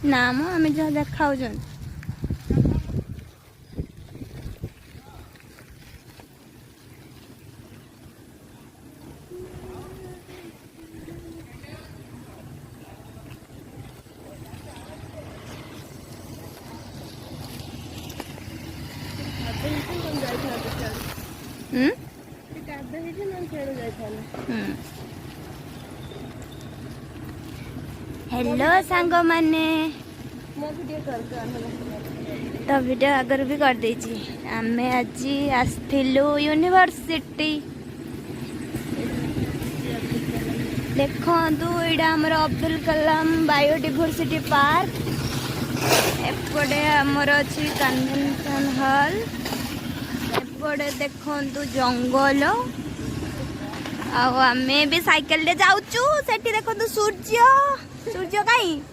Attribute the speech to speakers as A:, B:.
A: ना मो आम जहाँ देखा हेलो सांग माने तो वीडियो आगर भी कर देछि आमे आज आसथिलु यूनिवर्सिटी देखंतु एडा हमर अब्दुल कलाम बायोडायवर्सिटी पार्क एपटे हमर अछि कन्वेंशन हॉल एपटे देखंतु जंगल आमे भी साइकिल ले जाउचु सेठी देखंतु सूर्य सूर्य काई